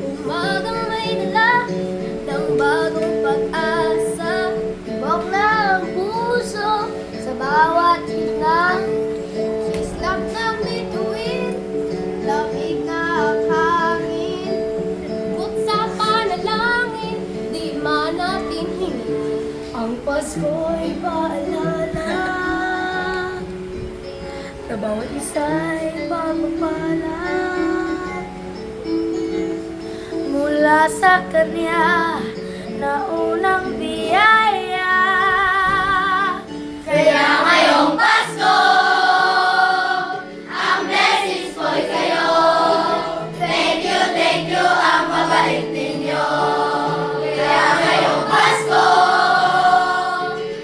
Umagang may dala ng bagong pag-asa, tibok na ang puso sa bawat hina. Sislap ng bituin, lamig na ang hangin, bukod sa panalangin, di man natin hingin. Ang Pasko'y paalala na bawat isa'y pagpapala mula sa Kanya na unang biyaya. Kaya ngayong Pasko, ang blessings ko'y kayo. Thank you, ang mabait ninyo. Kaya ngayong Pasko,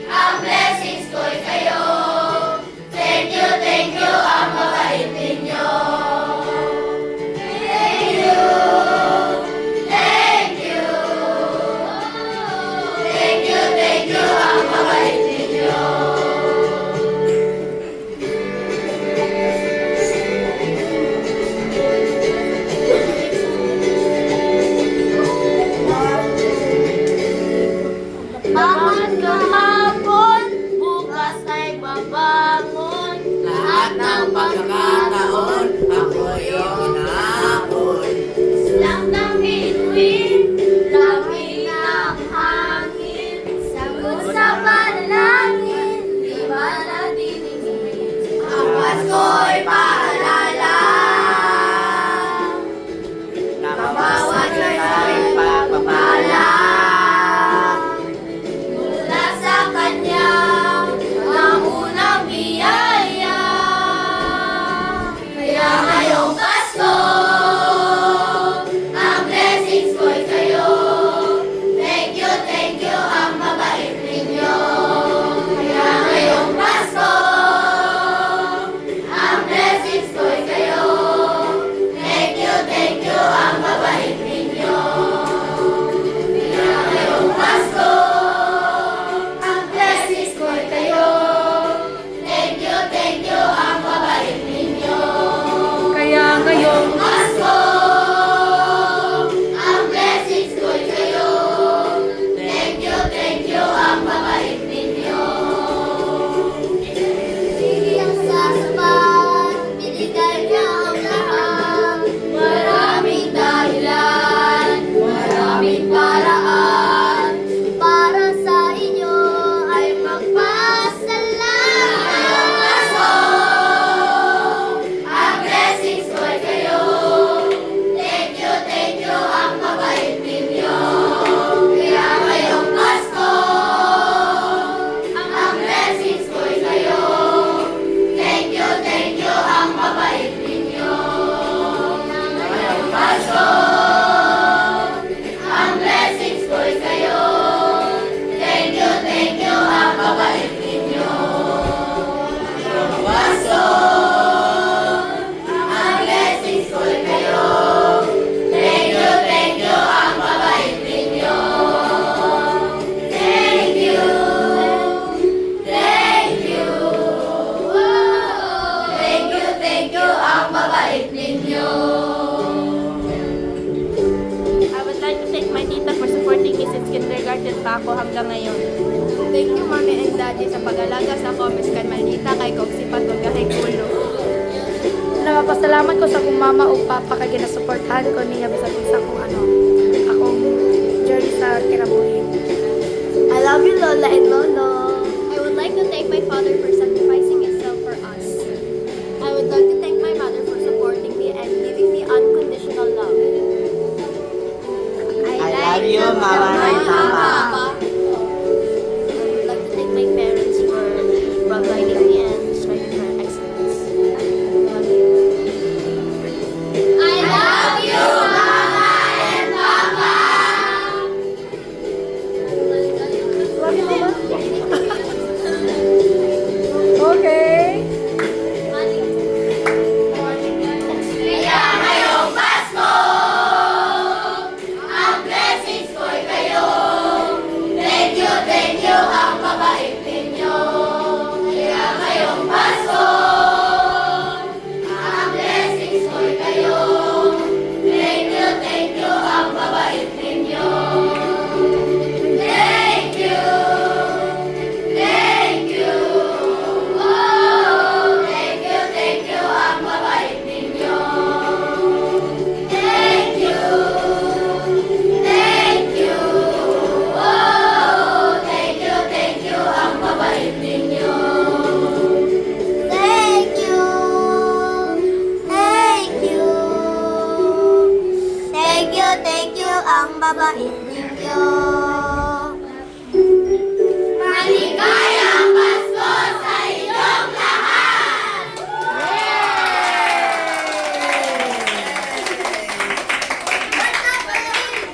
ang blessings ko'y kayo. Thank you, ang mabait ninyo. Bakit kahapon, bukas ay babangon. Lahat ng pagkakataon, ako'y inaapon. Silang ng bituin, lamig ng hangin, sagot sa panalangin, di ba natiningin? Ang Pasko'y paalala Na bawat isa'y pagpapala. mula sa Kanya ang unang biyaya. Kaya ngayong Pasko, ang blessings ko'y kayo. Thank you, ang mabait ninyo. Kaya ngayong Pasko, ang blessings ko'y kayo. Thank you, ang mabait ninyo. Kaya ngayong Pasko, ang blessings ko'y kayo. Thank you, ang mabait ninyo. Kaya ngayong Pasko, ang blessings ko'y kayo. Thank you, ang mabait ninyo. Bigyan sa sapat, binigay niya ang lahat. Maraming dahilan, maraming paraan, para sa inyo ay magpasalamat. Pasko, ang blessings ko'y kayo. Thank you, ang mabait ninyo. Kaya ngayong Pasko, ang blessings ko'y kayo. Thank you, ang mabait ninyo. Ngayong Pasko, ang blessings ko'y kayo. Thank you, ang mabait ninyo. Ngayong Pasko, ang blessings ko'y kayo. Thank you, ang mabait ninyo. Thank you. Thank you, ang mabait ninyo. I would like to thank my tita for supporting me since kindergarten pa ako hanggang ngayon. Thank you, Mommy and Daddy, sa pag-alaga sa ako, Miss Carmelita, kay Kong Sipat, ug kay Kulo. Nagpasalamat ko sa akong mama o papa kay ginasuportahan ko niya bisag sa akong akong journey sa kinabuhi. I love you, Lola and Lolo. I would like to thank my father for sacrificing himself for us. I would like to thank my mother for supporting me and giving me unconditional love. I love you, Mama and Papa. I would like to thank my parents for providing me and striving for excellence. I love you. I love you, Mama and Papa. Love you, mama. Okay. Kaya ngayong babait ninyo.